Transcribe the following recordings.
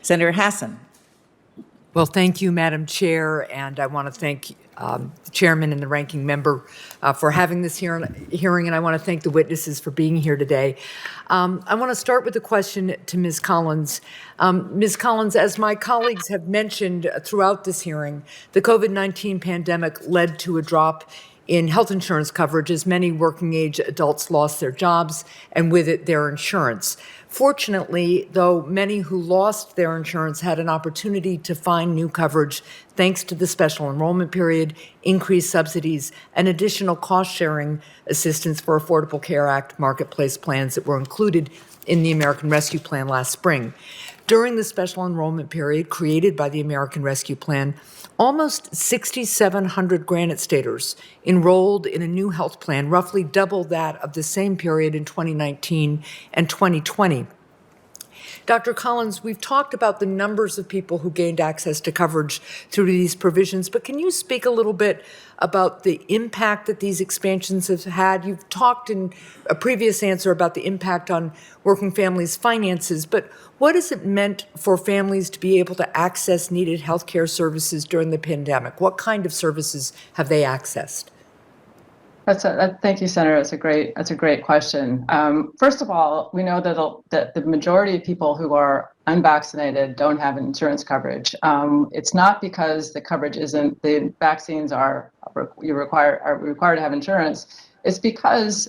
Senator Hassan. Well, thank you, Madam Chair, and I want to thank the Chairman and the Ranking Member for having this hearing, and I want to thank the witnesses for being here today. I want to start with a question to Ms. Collins. Ms. Collins, as my colleagues have mentioned throughout this hearing, the COVID-19 pandemic led to a drop in health insurance coverage as many working-age adults lost their jobs and with it their insurance. Fortunately, though, many who lost their insurance had an opportunity to find new coverage thanks to the special enrollment period, increased subsidies, and additional cost-sharing assistance for Affordable Care Act marketplace plans that were included in the American Rescue Plan last spring. During the special enrollment period created by the American Rescue Plan, almost 6,700 Granite Staters enrolled in a new health plan, roughly double that of the same period in 2019 and 2020. Dr. Collins, we've talked about the numbers of people who gained access to coverage through these provisions, but can you speak a little bit about the impact that these expansions have had? You've talked in a previous answer about the impact on working families' finances, but what has it meant for families to be able to access needed health care services during the pandemic? What kind of services have they accessed? Thank you, Senator. That's a great question. First of all, we know that the majority of people who are unvaccinated don't have insurance coverage. It's not because the coverage isn't, the vaccines are required to have insurance. It's because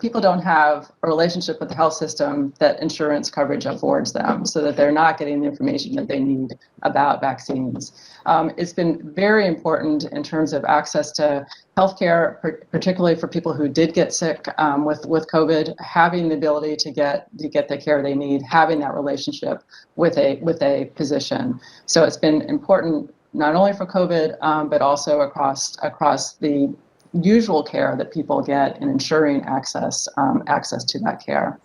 people don't have a relationship with the health system that insurance coverage affords them, so that they're not getting the information that they need about vaccines. It's been very important in terms of access to healthcare, particularly for people who did get sick with COVID, having the ability to get the care they need, having that relationship with a physician. So it's been important not only for COVID, but also across the usual care that people get and ensuring access to that care.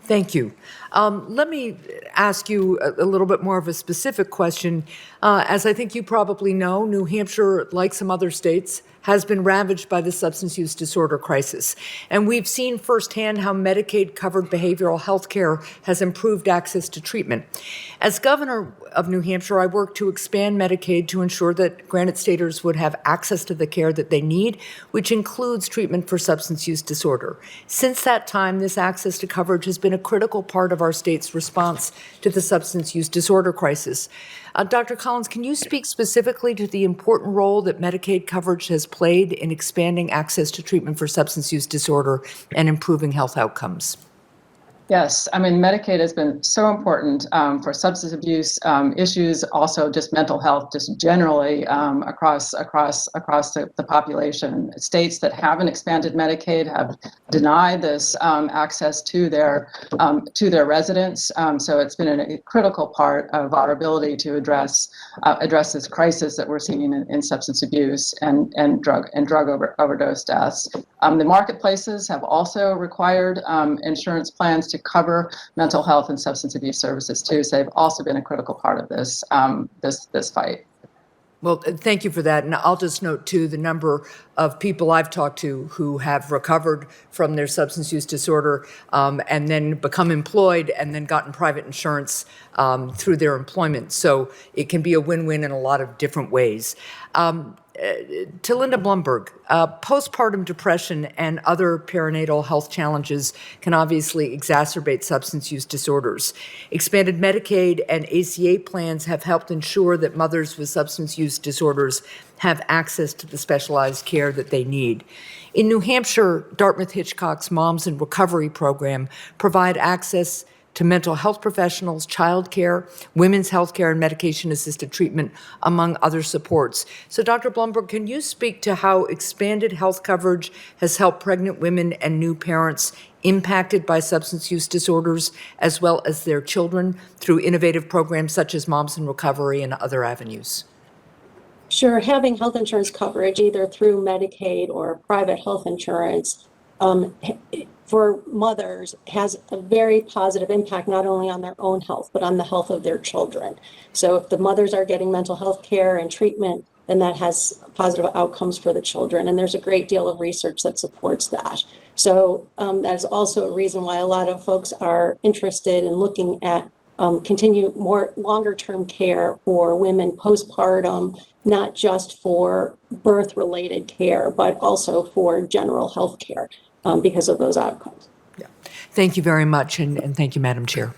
Thank you. Let me ask you a little bit more of a specific question. As I think you probably know, New Hampshire, like some other states, has been ravaged by the substance use disorder crisis. And we've seen firsthand how Medicaid-covered behavioral health care has improved access to treatment. As governor of New Hampshire, I worked to expand Medicaid to ensure that Granite Staters would have access to the care that they need, which includes treatment for substance use disorder. Since that time, this access to coverage has been a critical part of our state's response to the substance use disorder crisis. Dr. Collins, can you speak specifically to the important role that Medicaid coverage has played in expanding access to treatment for substance use disorder and improving health outcomes? Yes, I mean, Medicaid has been so important for substance abuse issues, also just mental health, just generally across the population. States that haven't expanded Medicaid have denied this access to their residents. So it's been a critical part of our ability to address this crisis that we're seeing in substance abuse and drug overdose deaths. The marketplaces have also required insurance plans to cover mental health and substance abuse services too. So they've also been a critical part of this fight. Well, thank you for that. And I'll just note, too, the number of people I've talked to who have recovered from their substance use disorder and then become employed and then gotten private insurance through their employment. So it can be a win-win in a lot of different ways. To Linda Blumberg, postpartum depression and other perinatal health challenges can obviously exacerbate substance use disorders. Expanded Medicaid and ACA plans have helped ensure that mothers with substance use disorders have access to the specialized care that they need. In New Hampshire, Dartmouth-Hitchcock's Moms in Recovery program provide access to mental health professionals, child care, women's health care, and medication-assisted treatment, among other supports. So, Dr. Blumberg, can you speak to how expanded health coverage has helped pregnant women and new parents impacted by substance use disorders, as well as their children, through innovative programs such as Moms in Recovery and other avenues? Sure. Having health insurance coverage, either through Medicaid or private health insurance, for mothers has a very positive impact, not only on their own health, but on the health of their children. So if the mothers are getting mental health care and treatment, then that has positive outcomes for the children. And there's a great deal of research that supports that. So that is also a reason why a lot of folks are interested in looking at continue more longer-term care for women postpartum, not just for birth-related care, but also for general health care because of those outcomes. Thank you very much, and thank you, Madam Chair.